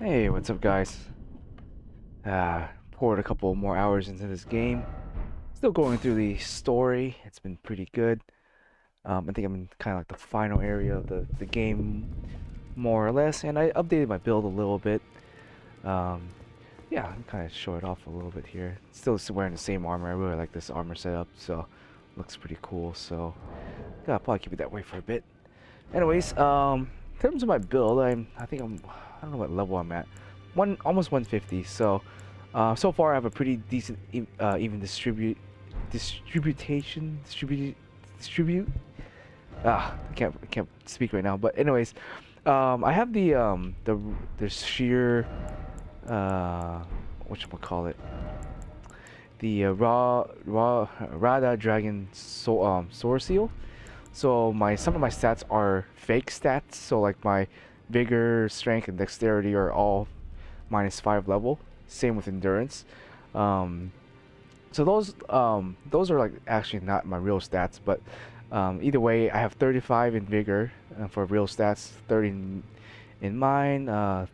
Hey, what's up, guys? Poured a couple more hours into this game. Still going through the story. It's been pretty good. I think I'm in kind of like the final area of the game, more or less, and I updated my build a little bit. Um, yeah, I'm kind of show it off a little bit here. Still wearing the same armor. I really like this armor setup, so looks pretty cool. So, gotta probably keep it that way for a bit. Anyways, in terms of my build, I don't know what level I'm at. Almost 150. So far I have a pretty decent even distribute. I can't speak right now. But anyways, I have the sheer whatchamacallit, the Rada Dragon Sword Seal. So some of my stats are fake stats. So like my vigor, strength, and dexterity are all -5 level. Same with endurance. Um, so those are like actually not my real stats, but either way, I have 35 in vigor for real stats, 30 in mine,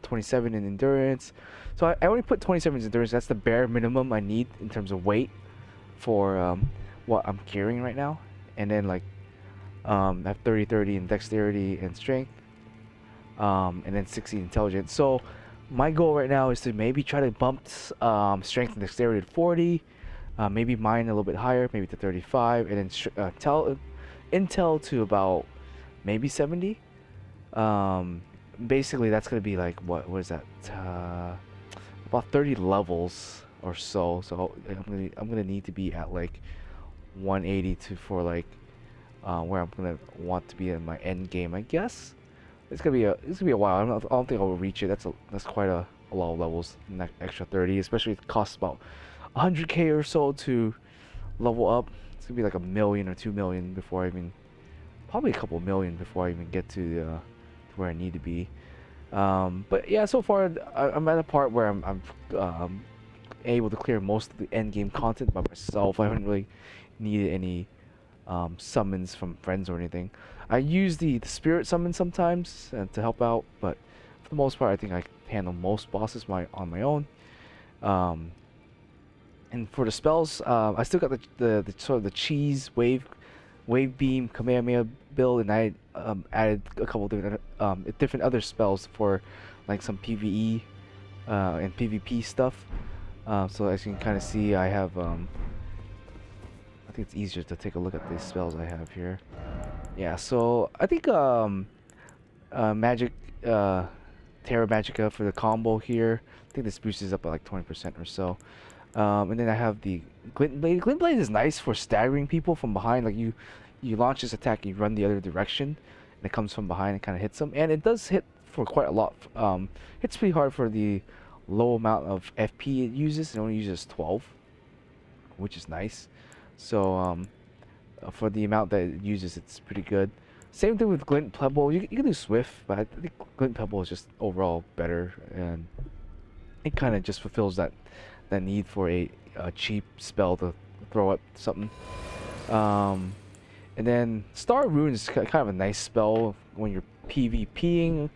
27 in endurance. So I only put 27 in endurance. That's the bare minimum I need in terms of weight for what I'm carrying right now. And then like I have 30 in dexterity and strength, and then 60 intelligence. So my goal right now is to maybe try to bump strength and dexterity to 40, maybe mine a little bit higher, maybe to 35, and then intel to about maybe 70. Um, Basically, that's gonna be like what is that? About 30 levels or so. So I'm gonna need to be at like 180 to for like where I'm gonna want to be in my end game, I guess. It's gonna be a while. I don't think I will reach it. That's quite a lot of levels. That extra 30, especially it costs about 100k or so to level up. It's gonna be like a million or 2 million before I even, probably a couple million before I even get to where I need to be. But yeah, so far I'm at a part where I'm able to clear most of the end game content by myself. I haven't really needed any summons from friends or anything. I use the spirit summon sometimes to help out, but for the most part, I think I can handle most bosses on my own. Um, and for the spells, I still got the sort of the cheese wave beam Kamehameha build, and I added a couple different other spells for like some PVE and PvP stuff. So as you can kind of see, I have I think it's easier to take a look at these spells I have here. Yeah, so I think magic Terra Magica for the combo here. I think this boosts up by like 20% or so. And then I have the Glint Blade. Glint Blade is nice for staggering people from behind. Like you launch this attack, you run the other direction, and it comes from behind and kind of hits them. And it does hit for quite a lot. Hits pretty hard for the low amount of FP it uses. It only uses 12, which is nice. So for the amount that it uses, it's pretty good. Same thing with Glint Pebble. You can do Swift, but I think Glint Pebble is just overall better, and it kind of just fulfills that need for a cheap spell to throw at something. Um, and then Star Rune is kind of a nice spell when you're PvPing,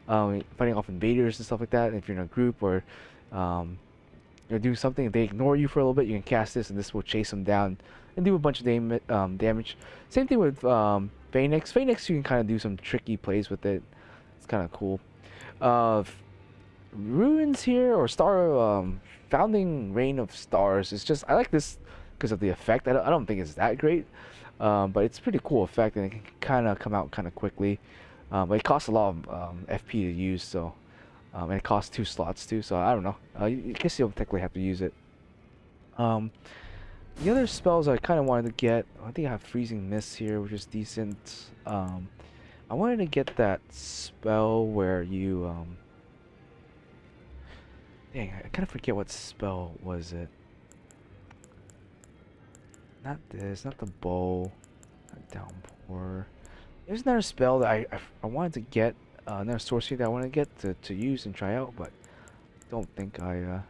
fighting off invaders and stuff like that. If you're in a group or um, you're doing something, if they ignore you for a little bit, you can cast this, and this will chase them down and do a bunch of damage. Same thing with Phoenix. Phoenix, you can kind of do some tricky plays with it. It's kind of cool. Uh, Ruins here, or Founding Reign of Stars, is just, I like this because of the effect. I don't think it's that great, but it's a pretty cool effect, and it can kind of come out kind of quickly. But it costs a lot of FP to use, so and it costs 2 slots too. So I don't know. I guess you'll technically have to use it. Um, the other spells I kind of wanted to get, I think I have Freezing Mist here, which is decent. I wanted to get that spell where you dang, I kind of forget what spell was it. Not this, not the bow, not downpour. There's another spell that I wanted to get, another sorcery that I want to get to use and try out, but don't think I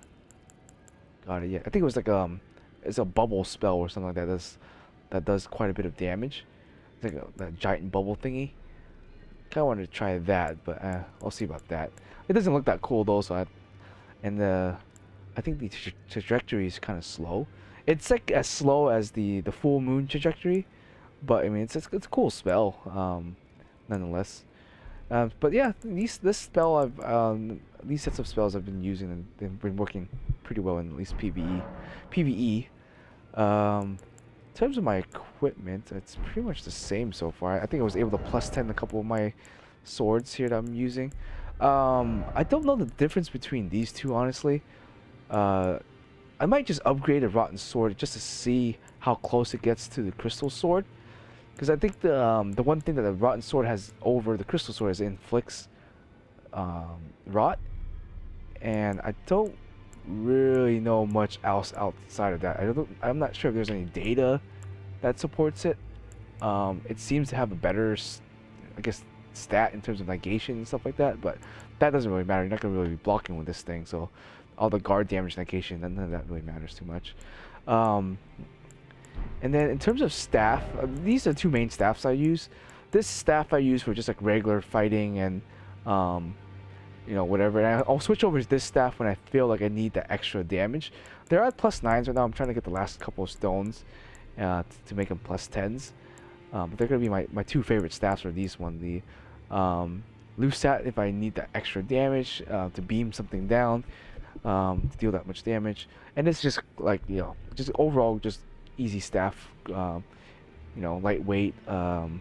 got it yet. I think it was like it's a bubble spell or something like that. That does quite a bit of damage. It's like that giant bubble thingy. kind of wanted to try that, but I'll see about that. It doesn't look that cool though, so I think the trajectory is kind of slow. It's like as slow as the full moon trajectory, but I mean it's a cool spell, nonetheless. But yeah, these sets of spells I've been using and they've been working pretty well in at least PvE. PvE. In terms of my equipment, it's pretty much the same so far. I think I was able to plus 10 a couple of my swords here that I'm using. I don't know the difference between these two, honestly. I might just upgrade a rotten sword just to see how close it gets to the crystal sword. Because I think the one thing that the rotten sword has over the crystal sword is it inflicts rot, and I don't really know much else outside of that. I'm not sure if there's any data that supports it. It seems to have a better, I guess, stat in terms of negation and stuff like that, but that doesn't really matter. You're not gonna really be blocking with this thing, so all the guard damage, negation, none of that really matters too much. And then in terms of staff, these are the two main staffs I use. This staff I use for just like regular fighting and you know, whatever. And I'll switch over to this staff when I feel like I need the extra damage. They're at +9s right now. I'm trying to get the last couple of stones to make them +10s. But they're gonna be my two favorite staffs are these one. The Lusat if I need that extra damage to beam something down, to deal that much damage. And it's just like, you know, just overall just easy staff. You know, lightweight. You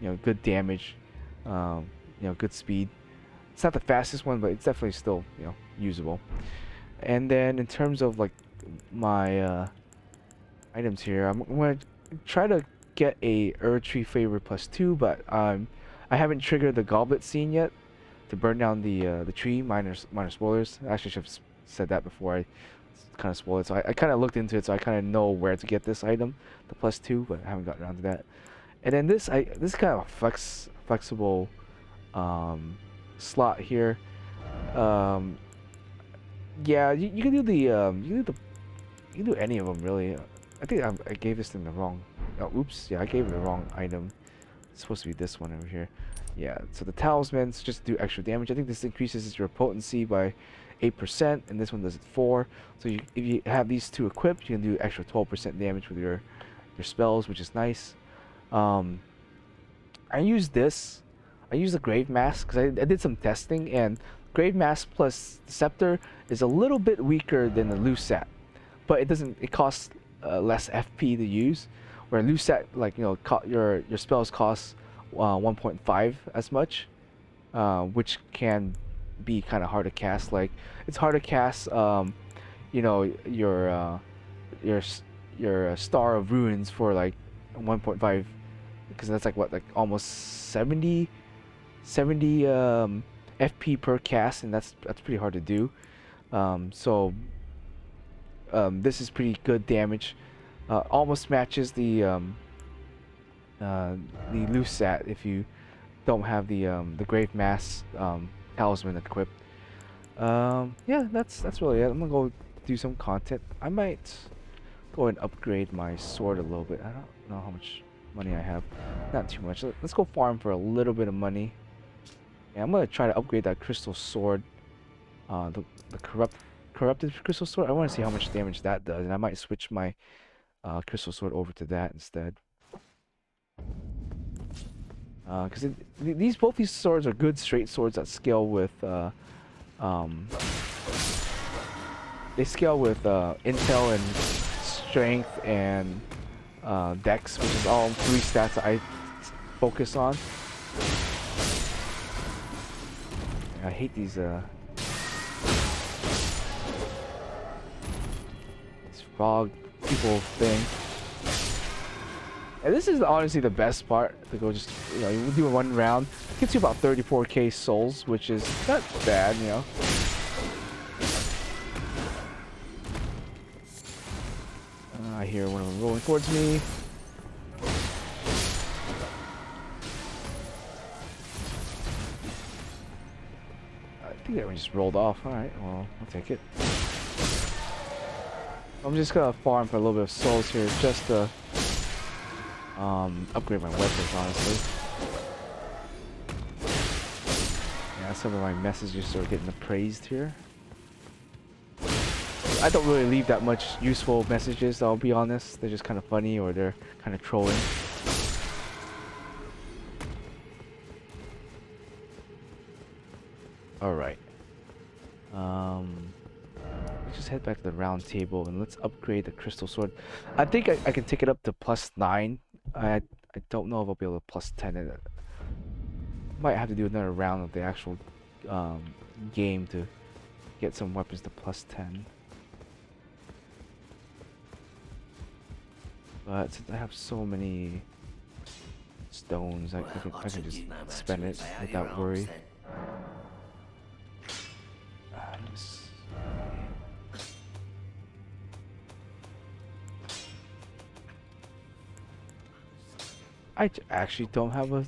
know, good damage. You know, good speed. It's not the fastest one, but it's definitely still, you know, usable. And then in terms of like my items here, I'm gonna try to get a Tree Flavor +2, but I haven't triggered the Goblet Scene yet to burn down the tree. Minor spoilers. I actually should have said that before I kind of spoiled it. So I kind of looked into it, so I kind of know where to get this item, the +2, but I haven't gotten around to that. And then this is kind of a flexible slot here. Yeah, you can do the you can do any of them really. I think I gave this thing the wrong. Oh, oops, yeah, I gave it the wrong item. It's supposed to be this one over here. Yeah, so the talismans just do extra damage. I think this increases your potency by 8%, and this one does it 4. So if you have these two equipped, you can do extra 12% damage with your spells, which is nice. I use this. I use the Grave Mask because I did some testing, and Grave Mask plus Scepter is a little bit weaker than the Lusat, but it costs less FP to use. Where Lusat, like, you know, your spells cost 1.5 as much, which can be kind of hard to cast. Like, it's hard to cast, you know, your Star of Ruins for like 1.5, because that's like what, like almost 70 FP per cast, and that's pretty hard to do. So this is pretty good damage. Almost matches the Lusat if you don't have the Grave Mass talisman equipped. Yeah, that's really it. I'm gonna go do some content. I might go and upgrade my sword a little bit. I don't know how much money I have. Not too much. Let's go farm for a little bit of money. Yeah, I'm gonna try to upgrade that crystal sword. The corrupted crystal sword. I want to see how much damage that does, and I might switch my crystal sword over to that instead. Because both these swords are good straight swords that scale with they scale with intel and strength and dex, which is all 3 stats that I focus on. I hate these frog people thing. And this is honestly the best part, to go just, you know, you do 1 round. It gets you about 34k souls, which is not bad, you know. I hear one of them rolling towards me. I think that one just rolled off. Alright, well, I'll take it. I'm just gonna farm for a little bit of souls here, just to upgrade my weapons, honestly. some of my messages are getting appraised here. I don't really leave that much useful messages, I'll be honest. They're just kind of funny or they're kind of trolling. Alright. Let's just head back to the round table and let's upgrade the crystal sword. I think I can take it up to +9. I don't know if I'll be able to +10 it. Might have to do another round of the actual game to get some weapons to +10. But since I have so many stones, I can just spend it without worry. I actually don't have a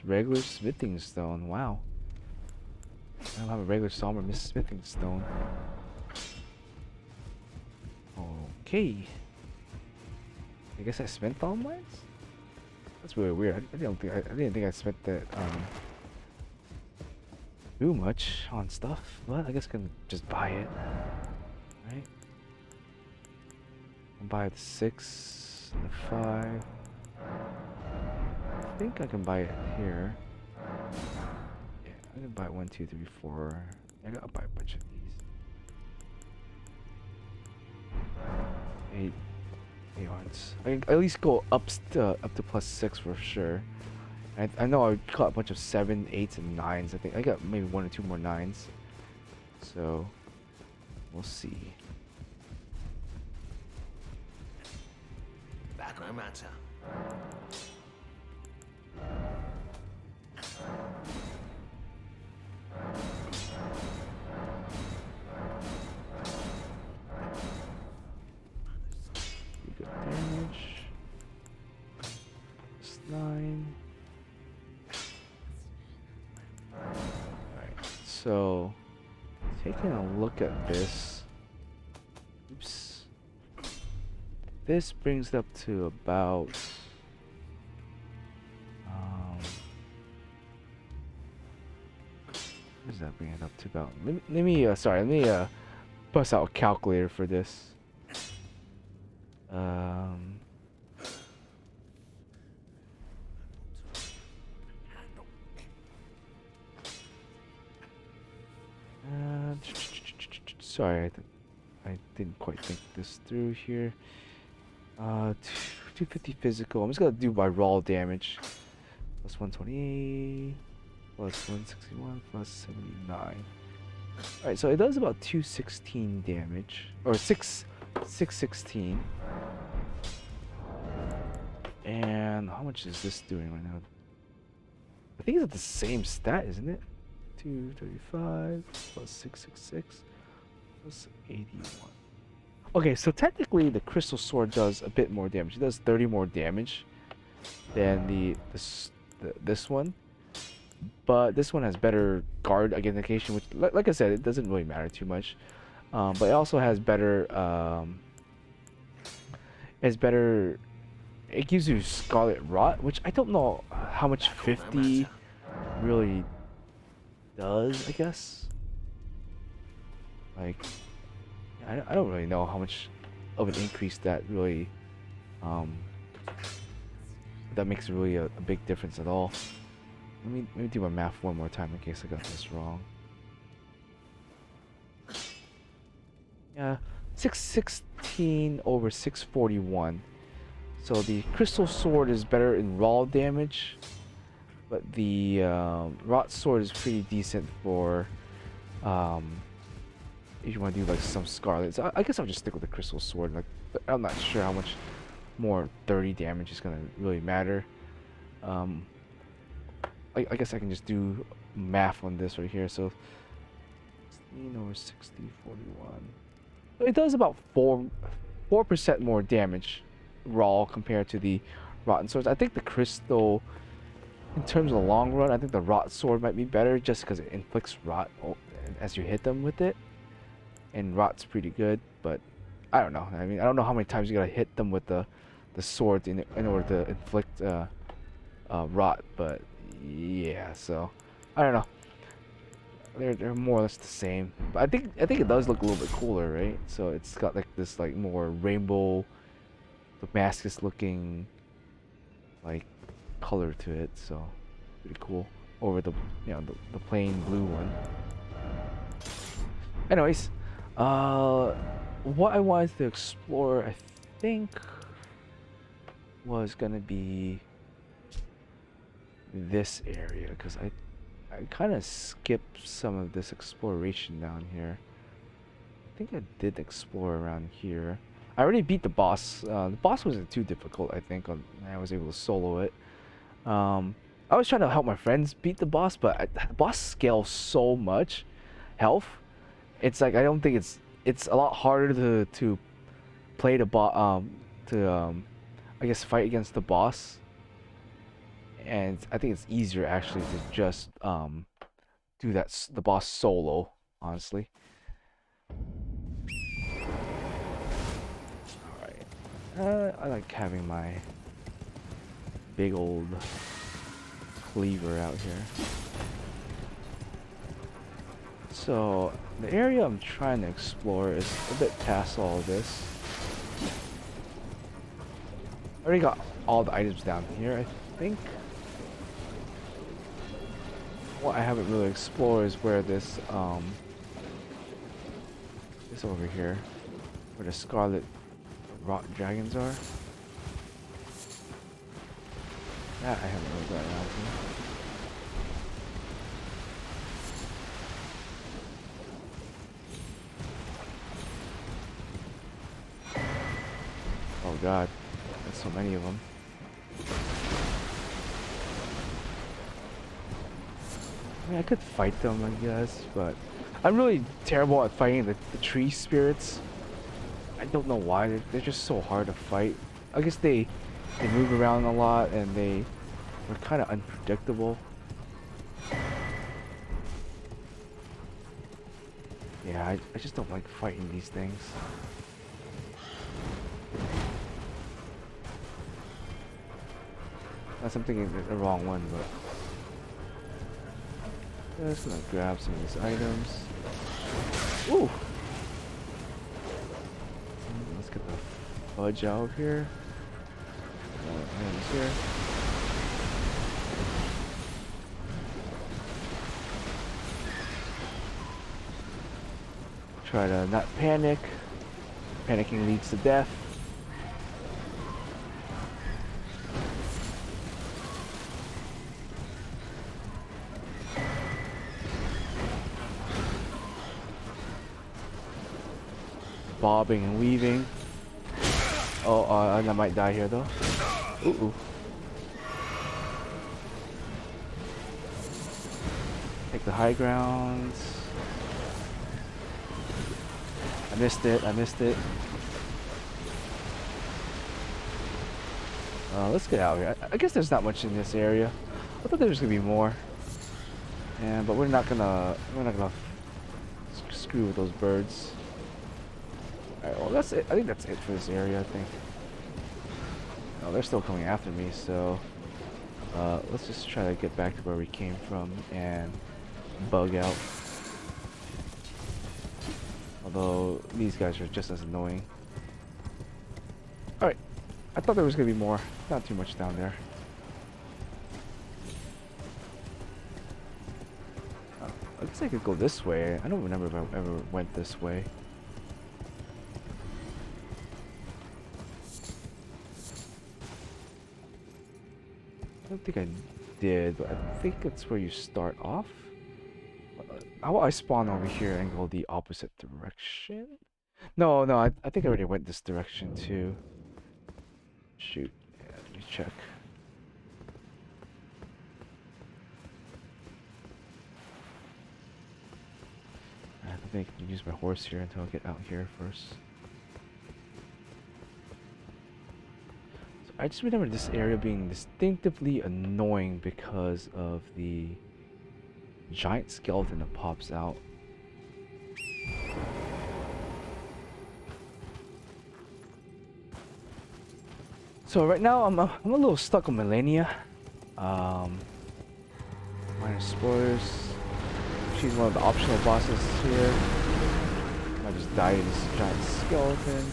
regular smithing stone. Wow. I don't have a regular somber smithing stone. Okay. I guess I spent all mine? That's really weird. I didn't think I spent that too much on stuff, but I guess I can just buy it. Right? I'll buy the 6 and the 5. I think I can buy it here. Yeah, I can buy 1, 2, 3, 4. I gotta buy a bunch of these. 8 yards. I can at least go up to +6 for sure. I know I caught a bunch of 7, 8s, and 9s. I think I got maybe 1 or 2 more 9s. So we'll see. Back no matter. Good damage. +9. Alright, so taking a look at this. Oops. This brings it up to about what does that bring it up to about? Let me bust out a calculator for this. Sorry, I didn't quite think this through here. 250 physical. I'm just gonna do by raw damage. +128, +161, +79. Alright, so it does about 216 damage. Or 616. And how much is this doing right now? I think it's at the same stat, isn't it? 235 +666 +81. Okay, so technically the crystal sword does a bit more damage. It does 30 more damage than this one, but this one has better guard identification, which, like I said, it doesn't really matter too much. But it also has better. It gives you Scarlet Rot, which I don't know how much 50 really does. I guess. Like, I don't really know how much of an increase that really that makes really a big difference at all. Let me do my math one more time in case I got this wrong. Yeah, 616 over 641. So the crystal sword is better in raw damage, but the rot sword is pretty decent for if you want to do like some scarlet. So I guess I'll just stick with the crystal sword. Like, I'm not sure how much more 30 damage is gonna really matter. I guess I can just do math on this right here. So 16 over 60, 41. So it does about 4% more damage raw compared to the rotten swords. I think the crystal, in terms of the long run, I think the rot sword might be better just because it inflicts rot as you hit them with it. And rot's pretty good, but I don't know. I mean, I don't know how many times you gotta hit them with the sword in order to inflict rot, but yeah. So I don't know. they're more or less the same. But I think it does look a little bit cooler, right? So it's got like this like more rainbow, Damascus looking like color to it. So pretty cool over the the plain blue one. Anyways, uh, what I wanted to explore, I think, was gonna be this area because I kind of skipped some of this exploration down here. I think I did explore around here. I already beat the boss. The boss wasn't too difficult, I think. I was able to solo it. I was trying to help my friends beat the boss, but the boss scales so much health. It's like I don't think it's a lot harder to play the boss to I guess fight against the boss, and I think it's easier actually to just do the boss solo, honestly. All right, I like having my big old cleaver out here. So the area I'm trying to explore is a bit past all of this. I already got all the items down here, I think. What I haven't really explored is where this over here, where the scarlet rock dragons are. That I haven't really got around to. Oh god, there's so many of them. I mean, I could fight them, I guess, but I'm really terrible at fighting the tree spirits. I don't know why, they're just so hard to fight. I guess they move around a lot and they're kind of unpredictable. Yeah, I just don't like fighting these things. Unless I'm thinking the wrong one, but just gonna grab some of these items. Ooh! Let's get the fudge out of here. Items here. Try to not panic. Panicking leads to death. Bobbing and weaving. Oh, I might die here though. Ooh. Take the high ground. I missed it. Let's get out of here. I guess there's not much in this area. I thought there was gonna be more. Yeah, but we're not gonna screw with those birds. Alright, well that's it. I think that's it for this area, I think. Oh, they're still coming after me, so let's just try to get back to where we came from and bug out. Although these guys are just as annoying. Alright, I thought there was gonna be more. Not too much down there. I guess I could go this way. I don't remember if I ever went this way. I don't think I did, but I think it's where you start off. How about I spawn over here and go the opposite direction? No, I think I already went this direction too. Shoot, yeah, let me check. I think I can use my horse here until I get out here first. I just remember this area being distinctively annoying because of the giant skeleton that pops out. So right now I'm a little stuck on Millennia. Minor spoilers. She's one of the optional bosses here. I just died to this giant skeleton.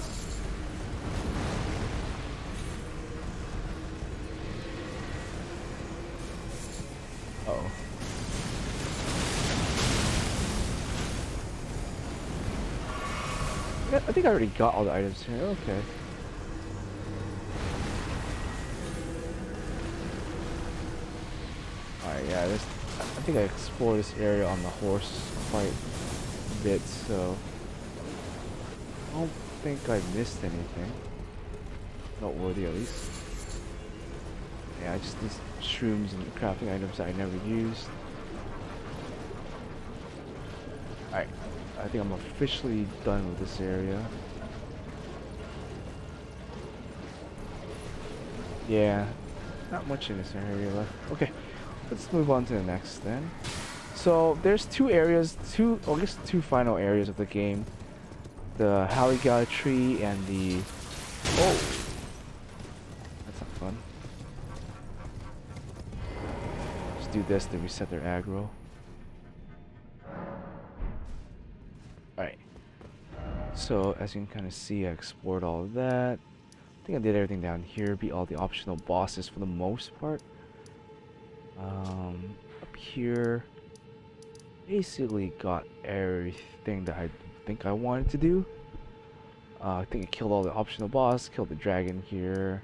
Uh-oh. Yeah, I think I already got all the items here. Okay. Alright, yeah, I think I explored this area on the horse quite a bit, so I don't think I missed anything. Noteworthy, at least. Yeah, I just these shrooms and crafting items that I never used. Alright, I think I'm officially done with this area. Yeah, not much in this area left. Okay, let's move on to the next then. So there's two areas, I guess two final areas of the game. The Haligtree and the... Oh! That's not fun. Just do this to reset their aggro. Alright. So, as you can kind of see, I explored all of that. I think I did everything down here, beat all the optional bosses for the most part. Up here, basically got everything that I think I wanted to do. I think I killed all the optional boss, killed the dragon here.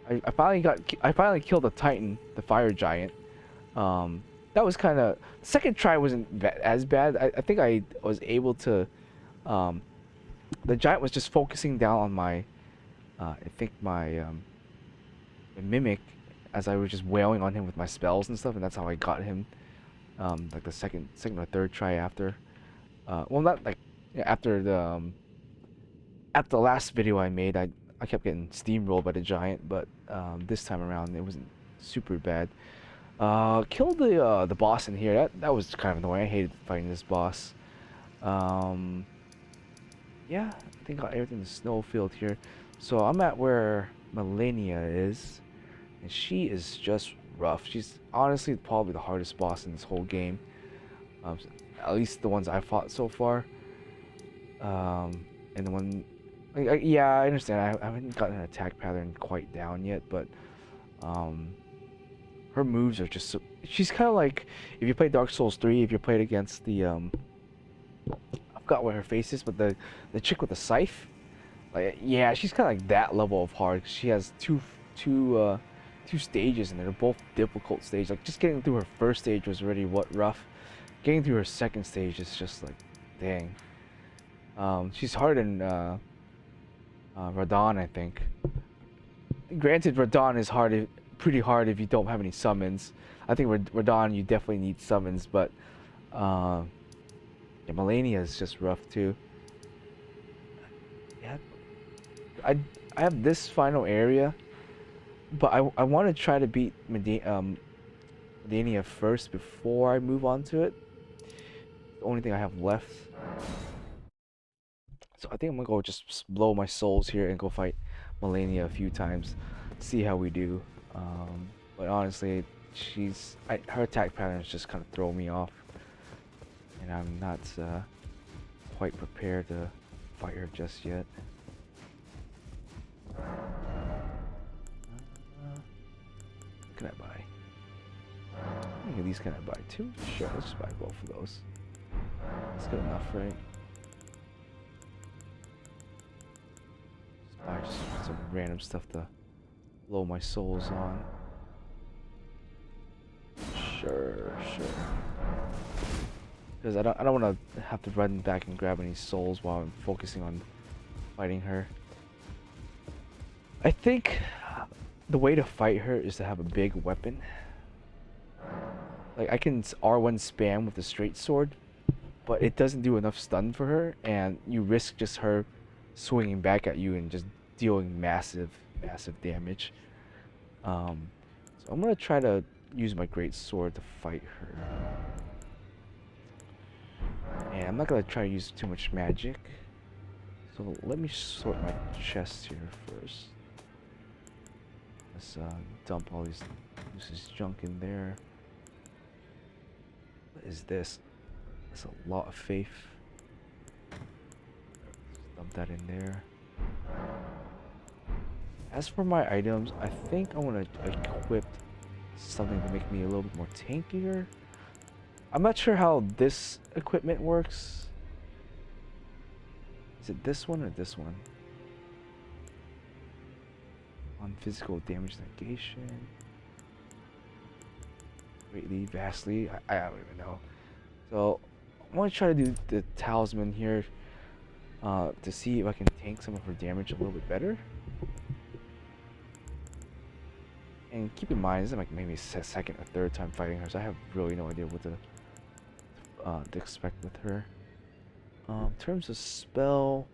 I finally killed the Titan, the fire giant. That was kind of, second try wasn't as bad. I think I was able to, the giant was just focusing down on my, I think my mimic, as I was just wailing on him with my spells and stuff, and that's how I got him. Like the second or third try after. Well, not like after the last video I made, I kept getting steamrolled by the giant, but this time around it wasn't super bad. Killed the boss in here. That was kind of annoying. I hated fighting this boss. Yeah, I think I got everything in the snowfield here. So I'm at where Malenia is, and she is just rough. She's honestly probably the hardest boss in this whole game. At least the ones I fought so far. And the one, yeah, I understand. I haven't gotten her attack pattern quite down yet, but her moves are just so. She's kind of like if you play Dark Souls 3, if you played against the I forgot what her face is, but the chick with the scythe. Like, yeah, she's kind of like that level of hard. She has two stages, and they're both difficult stages. Like just getting through her first stage was already rough. Getting through her second stage is just like, dang. She's harder than Radon, I think. Granted, Radon is pretty hard if you don't have any summons. I think Radon you definitely need summons, but yeah, Malenia is just rough too. Yeah, I have this final area, but I want to try to beat Medania first before I move on to it. The only thing I have left. So I think I'm gonna go just blow my souls here and go fight Malenia a few times, see how we do. But honestly, her attack patterns just kind of throw me off, and I'm not quite prepared to fight her just yet. What can I buy? How many of these can I buy? Two? Sure, let's just buy both of those. That's good enough, right? Buy just some random stuff to blow my souls on. Sure. Because I don't want to have to run back and grab any souls while I'm focusing on fighting her. I think the way to fight her is to have a big weapon. Like I can R1 spam with the straight sword, but it doesn't do enough stun for her, and you risk just her swinging back at you and just dealing massive damage. So I'm gonna try to use my great sword to fight her, and I'm not gonna try to use too much magic. So let me sort my chest here first. Let's dump all this junk in there. What is this? That's a lot of faith. Dump that in there. As for my items, I think I want to equip something to make me a little bit more tankier. I'm not sure how this equipment works. Is it this one or this one? On physical damage negation. Greatly, vastly. I don't even know. So I want to try to do the talisman here to see if I can tank some of her damage a little bit better. And keep in mind, this is like maybe a second or third time fighting her, so I have really no idea what to expect with her. In terms of spell,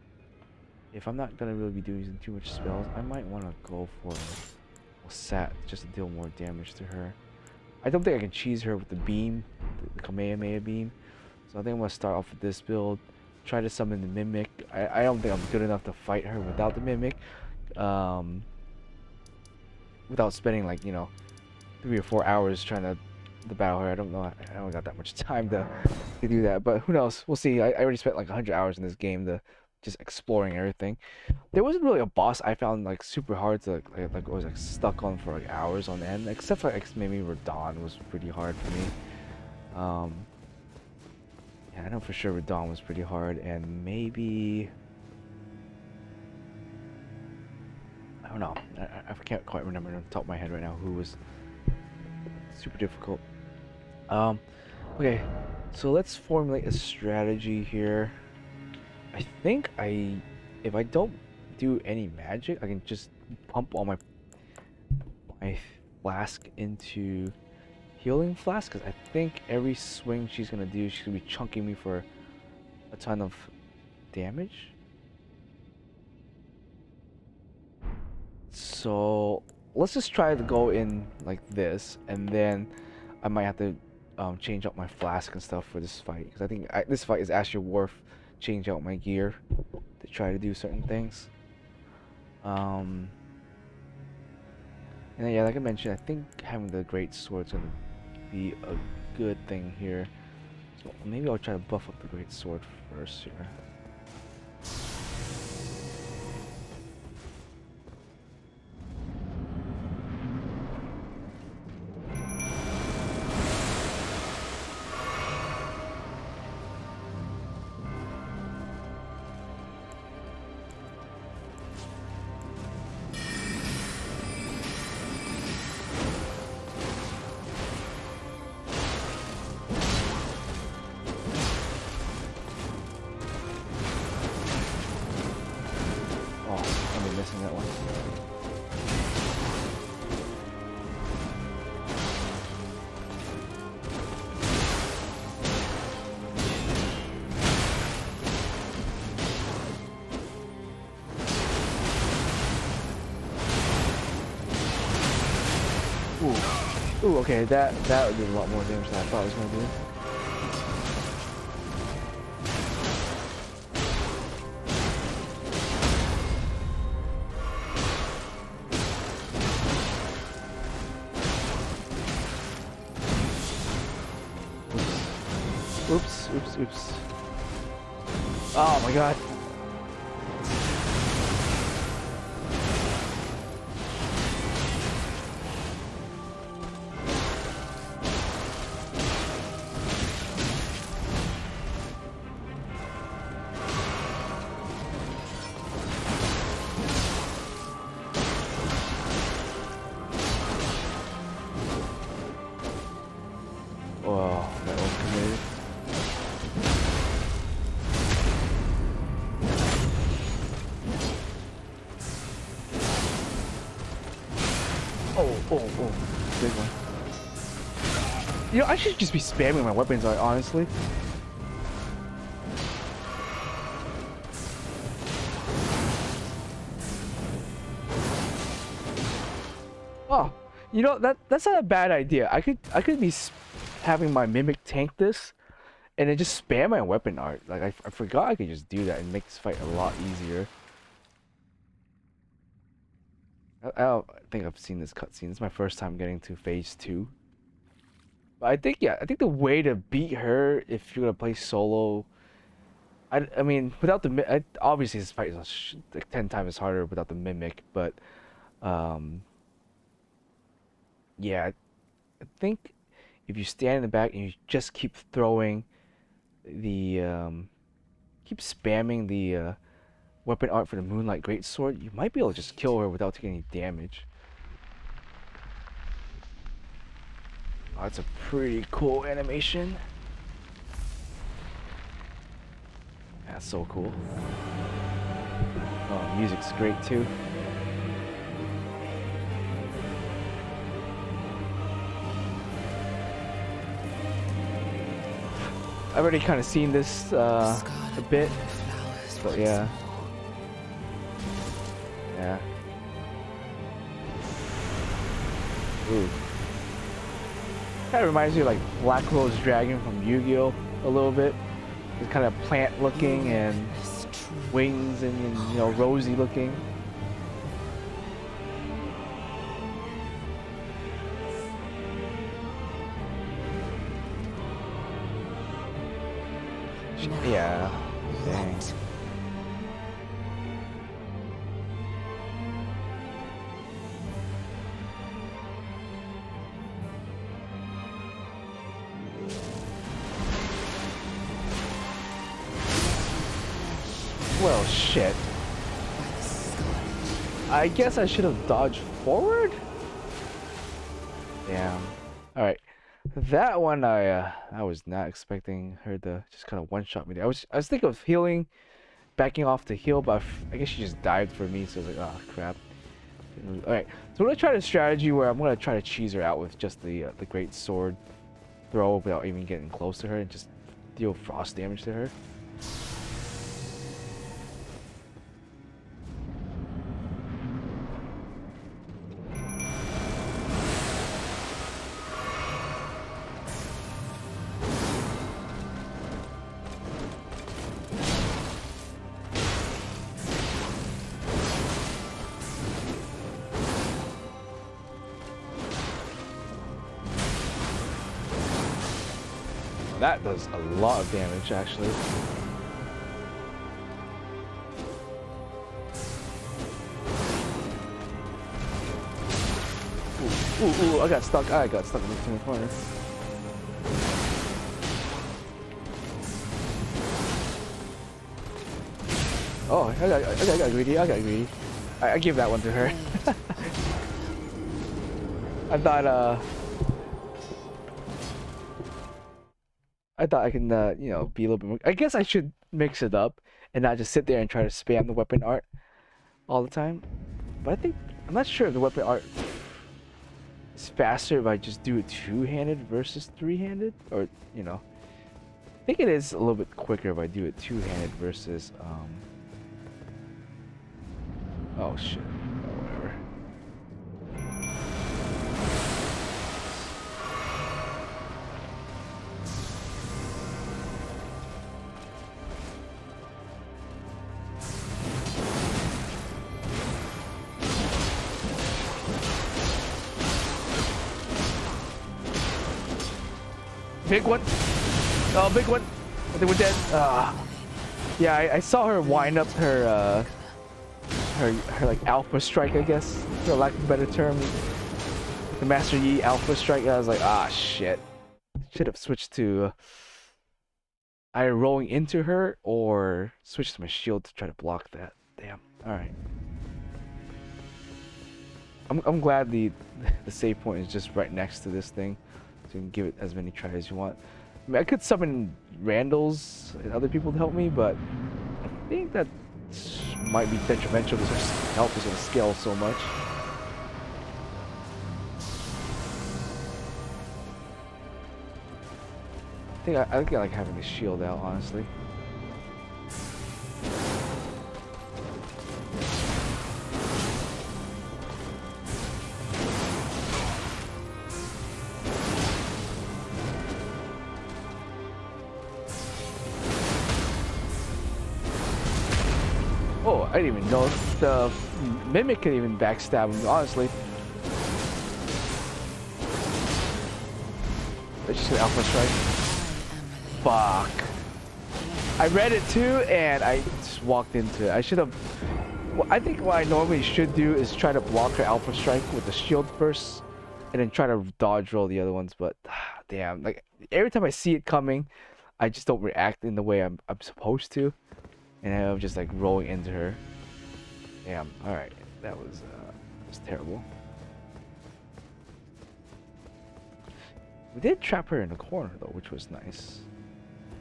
if I'm not gonna really be using too much spells, I might want to go for a sat just to deal more damage to her. I don't think I can cheese her with the beam, the Kamehameha beam. So I think I'm gonna start off with this build. Try to summon the Mimic. I don't think I'm good enough to fight her without the Mimic. Without spending like 3 or 4 hours trying to battle her. I don't know. I don't got that much time to do that. But who knows? We'll see. I already spent like 100 hours in this game to just exploring everything. There wasn't really a boss I found like super hard to like was like stuck on for like hours on end, except for maybe Radon was pretty hard for me. Yeah, I know for sure Radon was pretty hard, and maybe I don't know. I can't quite remember on the top of my head right now who was super difficult. Okay, so let's formulate a strategy here. I think if I don't do any magic, I can just pump all my flask into healing flask, because I think every swing she's gonna do, she's gonna be chunking me for a ton of damage. So let's just try to go in like this, and then I might have to change out my flask and stuff for this fight, because I think this fight is actually worth change out my gear to try to do certain things. And then, yeah, like I mentioned, I think having the great sword's gonna be a good thing here. So maybe I'll try to buff up the great sword first here. Missing that one. Ooh, okay, that would do a lot more damage than I thought it was gonna do. Oops. Oh my god. Oh, that was committed. Oh, big one. You know, I should just be spamming my weapons, honestly. Oh, you know, that's not a bad idea. I could be having my mimic tank this, and then just spam my weapon art. Like I forgot I could just do that and make this fight a lot easier. I don't think I've seen this cutscene. It's my first time getting to phase 2. But I think, yeah, I think the way to beat her if you're gonna play solo, I mean, without the obviously this fight is like 10 times harder without the mimic, but um, yeah, I think if you stand in the back and you just keep throwing the keep spamming the weapon art for the Moonlight Greatsword, you might be able to just kill her without taking any damage. Oh, that's a pretty cool animation. That's so cool. Oh, music's great too. I've already kind of seen this a bit, but yeah. Yeah. Ooh. Kind of reminds me of like Black Rose Dragon from Yu-Gi-Oh! A little bit. It's kind of plant looking and wings and you know, rosy looking. Yeah. Dang. Well, shit. I guess I should have dodged forward? Damn. Alright. That one I was not expecting her to just kind of one-shot me there. I was thinking of healing, backing off to heal, but I guess she just dived for me, so I was like, oh crap. Alright, so I'm gonna try the strategy where I'm gonna try to cheese her out with just the great sword throw without even getting close to her and just deal frost damage to her. That does a lot of damage, actually. Ooh, I got stuck in the corner. Oh, I got greedy, I give that one to her. I thought I can, you know, be a little bit more. I guess I should mix it up and not just sit there and try to spam the weapon art all the time. But I'm not sure if the weapon art is faster if I just do it two-handed versus three-handed, or you know. I think it is a little bit quicker if I do it two-handed versus oh shit. Oh, whatever. Big one. Oh, big one. I think we're dead. Yeah, I saw her wind up her her like alpha strike, I guess, for lack of a better term. The Master Yi alpha strike. I was like, shit. Should have switched to either rolling into her or switch to my shield to try to block that. Damn. All right. I'm glad the save point is just right next to this thing. So you can give it as many tries as you want. I mean, I could summon Randalls and other people to help me, but I think that might be detrimental because her health is going to scale so much. I think I like having the shield out, honestly. Oh, I didn't even know if the Mimic can even backstab him, honestly. she's gonna Alpha Strike. Fuck. I read it too, and I just walked into it. I should have. Well, I think what I normally should do is try to block her Alpha Strike with the shield first, and then try to dodge roll the other ones. But damn, like every time I see it coming, I just don't react in the way I'm supposed to, and I'm just like rolling into her. Damn. All right, that was terrible. We did trap her in the corner though, which was nice.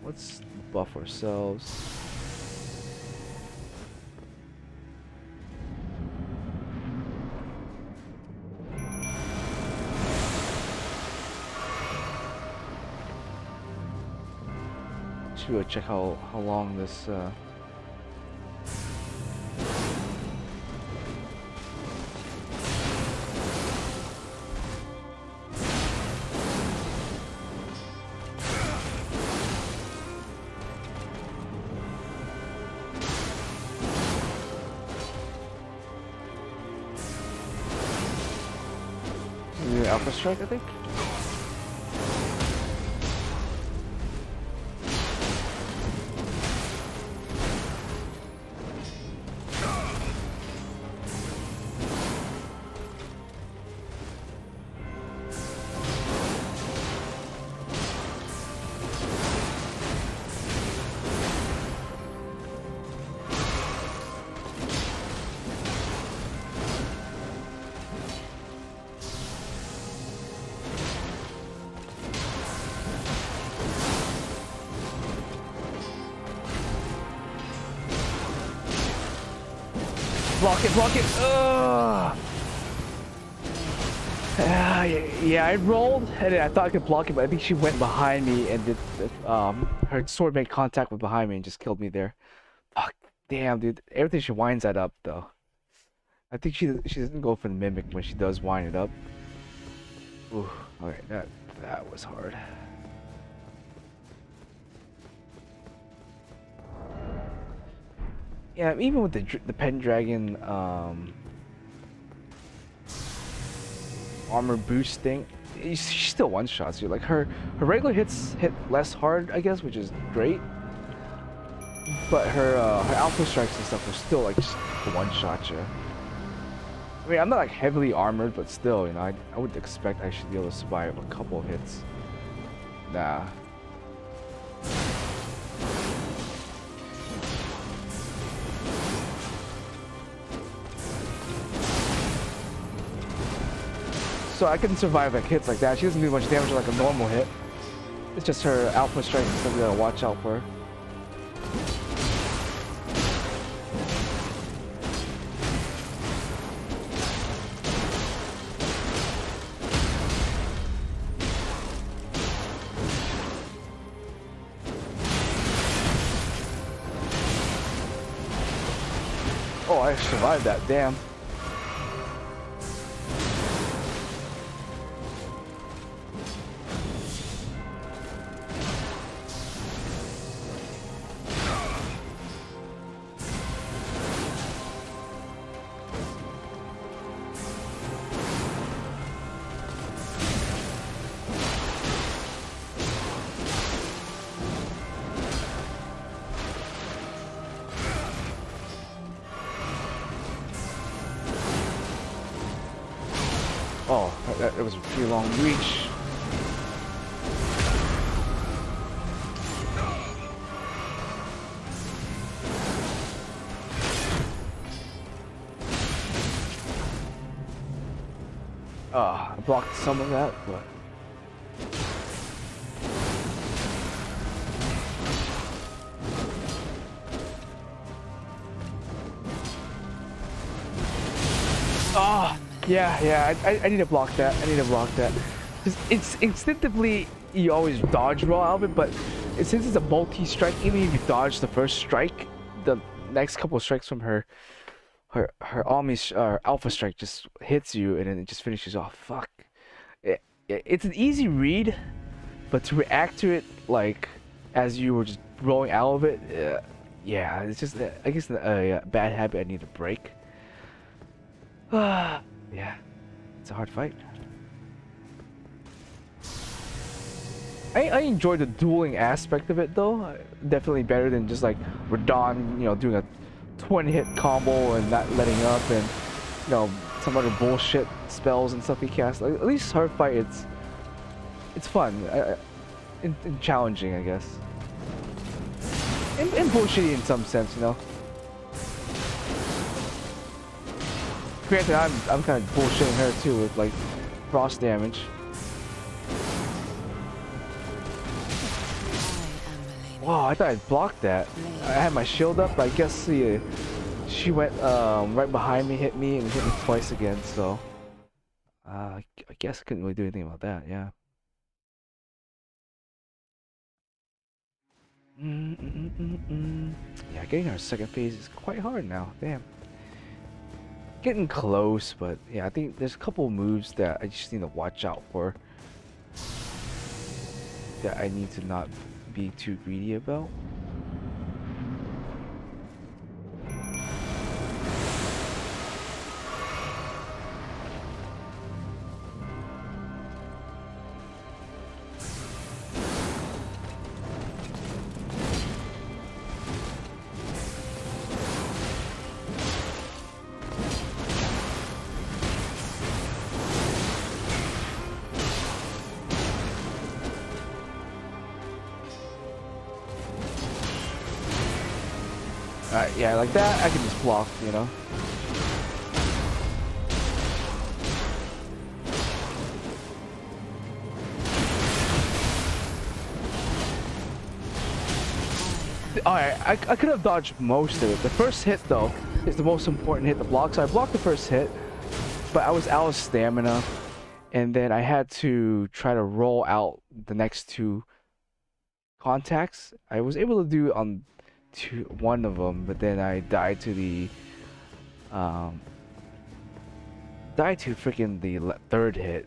Let's buff ourselves. Should go check how long this Alpha Strike, I think. Block it. Yeah, I rolled and I thought I could block it, but I think she went behind me and did her sword made contact with behind me and just killed me there. Fuck, damn, dude. Everything she winds that up though. I think she doesn't go for the mimic when she does wind it up. Ooh, okay, that was hard. Yeah, even with the Pendragon armor boost thing, she still one-shots you. Like her regular hits hit less hard, I guess, which is great. But her Alpha Strikes and stuff are still like just one-shot you. I mean, I'm not like heavily armored, but still, you know, I would expect I should be able to survive a couple of hits. Nah. So I can survive like hits like that. She doesn't do much damage like a normal hit. It's just her Alpha Strike is something we gotta watch out for. Oh, I survived that, damn. Oh, that was a pretty long reach. I blocked some of that, but... Yeah, I need to block that. I need to block that. It's instinctively, you always dodge roll out of it, but since it's a multi-strike, even if you dodge the first strike, the next couple of strikes from her Alpha Strike just hits you, and then it just finishes off. Fuck. It's an easy read, but to react to it, like, as you were just rolling out of it, yeah, it's just, I guess, a bad habit I need to break. Yeah, it's a hard fight. I enjoy the dueling aspect of it though. Definitely better than just like Radon, doing a 20-hit combo and not letting up, and some other bullshit spells and stuff he casts. Like, at least her fight, it's fun, and challenging, I guess, and bullshitty in some sense. Granted, I'm kind of bullshitting her too with like frost damage. Wow, I thought I blocked that. I had my shield up, but I guess she went right behind me, hit me, and hit me twice again. So I guess I couldn't really do anything about that. Yeah. Yeah, getting our second phase is quite hard now. Damn. Getting close, but yeah, I think there's a couple moves that I just need to watch out for, that I need to not be too greedy about. Alright, yeah, like that, I can just block. Alright, I could have dodged most of it. The first hit, though, is the most important hit to block. So I blocked the first hit, but I was out of stamina. And then I had to try to roll out the next two contacts. I was able to do on one of them, but then I died to the freaking the third hit.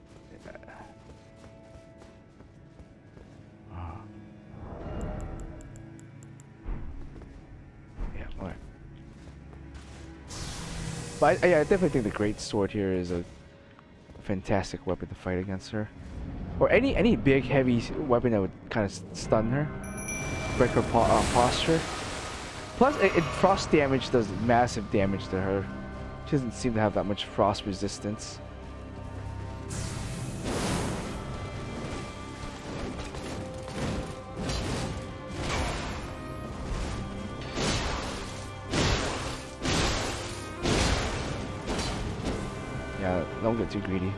Yeah, alright. But yeah, I definitely think the great sword here is a fantastic weapon to fight against her, or any big heavy weapon that would kind of stun her, break her posture. Plus, frost damage does massive damage to her. She doesn't seem to have that much frost resistance. Yeah, don't get too greedy.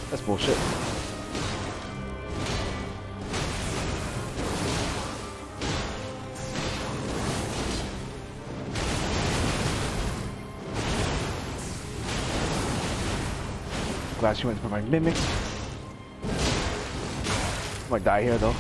That's bullshit. Glad she went for my mimic. Might die here though.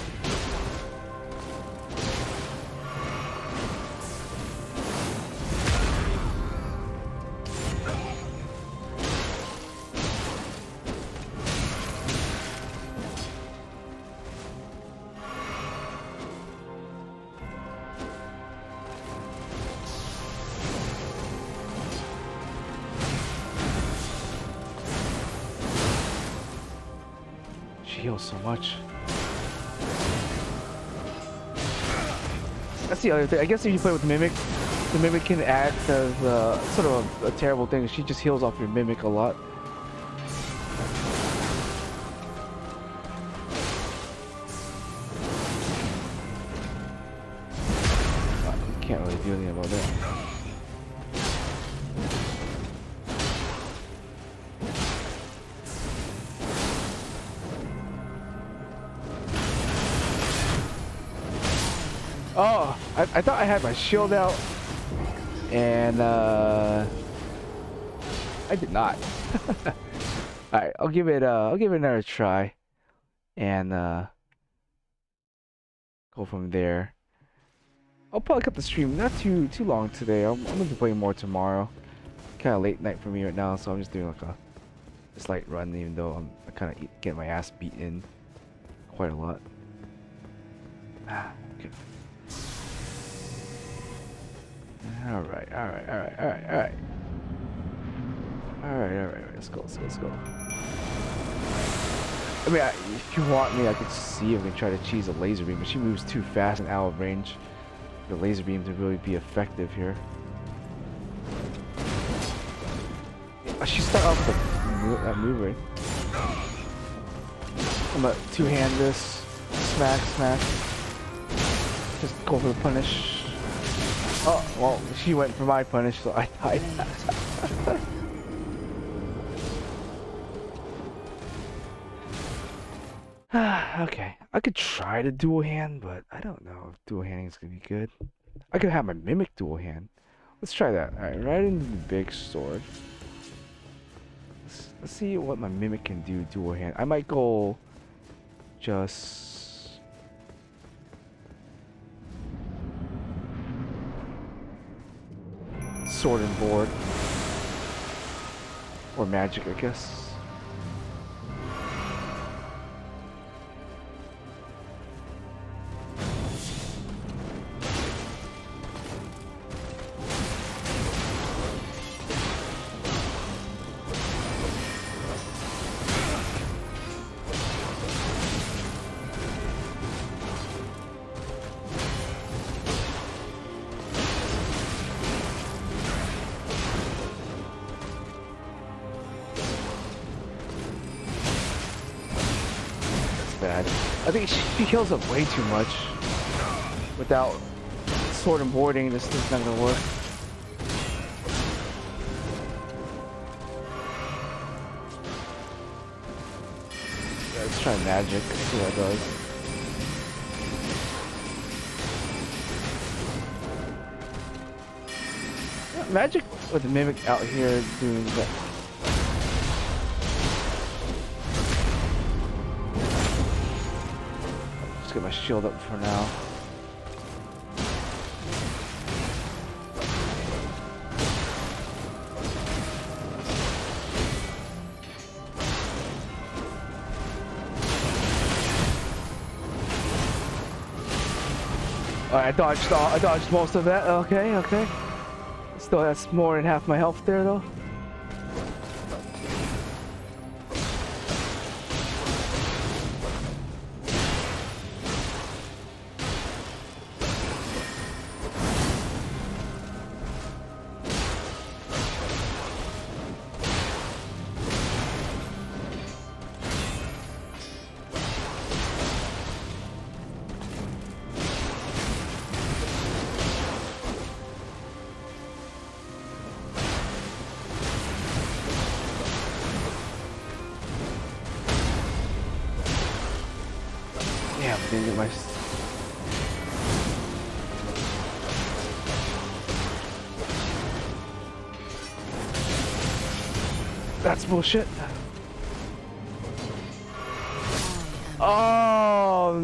Heals so much. That's the other thing. I guess if you play with Mimic, the Mimic can act as sort of a terrible thing. She just heals off your Mimic a lot. You can't really do anything about that. Oh, I thought I had my shield out, and I did not. All right, I'll give it another try, and go from there. I'll probably cut the stream not too long today. I'm gonna be playing more tomorrow. Kind of late night for me right now, so I'm just doing like a slight run, even though I'm kind of getting my ass beaten quite a lot. Okay. Alright. Alright, let's go. I mean, if you want me, I could see if we can try to cheese a laser beam, but she moves too fast and out of range. The laser beam to really be effective here. She started off with that move, right? I'm gonna two-hand this. Smack, smack. Just go for the punish. Oh, well, she went for my punish, so I died. Okay, I could try to dual hand, but I don't know if dual handing is gonna be good. I could have my mimic dual hand. Let's try that. Alright, right into the big sword. Let's see what my mimic can do dual hand. I might go just sword and board. Or magic, I guess. Bad. I think she heals up way too much. Without sword and boarding, this thing's not gonna work. Yeah, let's try magic, see what it does. Yeah, magic with the mimic out here doing that. Get my shield up for now. Alright, I dodged most of that. Okay, okay. Still has more than half my health there though. Damn, didn't get my... That's bullshit. Oh,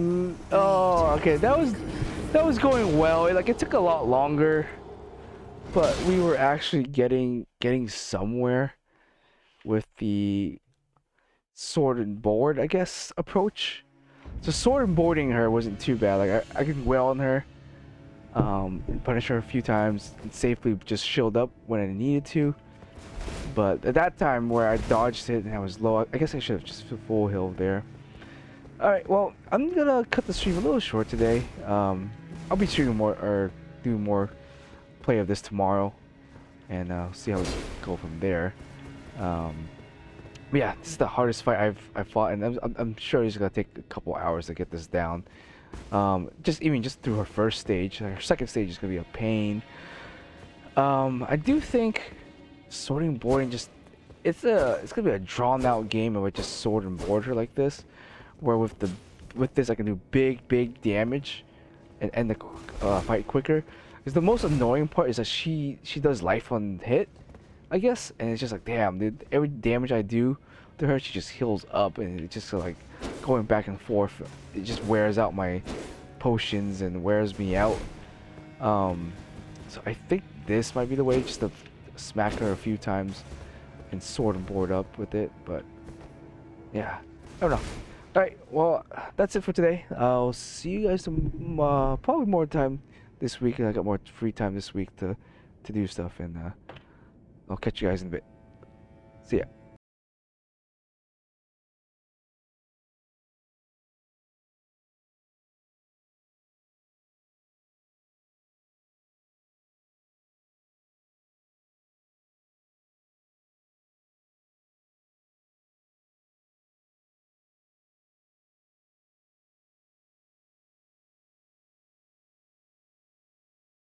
okay. That was going well. Like it took a lot longer, but we were actually getting somewhere with the sword and board, I guess, approach. So sword and boarding her wasn't too bad. Like I could wail on her, and punish her a few times, and safely just shield up when I needed to. But at that time where I dodged it and I was low, I guess I should have just full heal there. Alright, well, I'm gonna cut the stream a little short today. I'll be streaming more, or doing more play of this tomorrow, and see how we go from there. But yeah, this is the hardest fight I've fought, and I'm sure it's gonna take a couple hours to get this down. Just through her first stage. Her second stage is gonna be a pain. I do think sword and boarding it's gonna be a drawn out game of just sword and board her like this, where with this I can do big damage and end the fight quicker. Because the most annoying part is that she does life on hit, I guess, and it's just like, damn, dude, every damage I do to her, she just heals up, and it's just like going back and forth. It just wears out my potions and wears me out. So I think this might be the way, just to smack her a few times and sword and board up with it. But yeah, I don't know. Alright, well, that's it for today. I'll see you guys some probably more time this week. I got more free time this week to do stuff, and I'll catch you guys in a bit. See ya.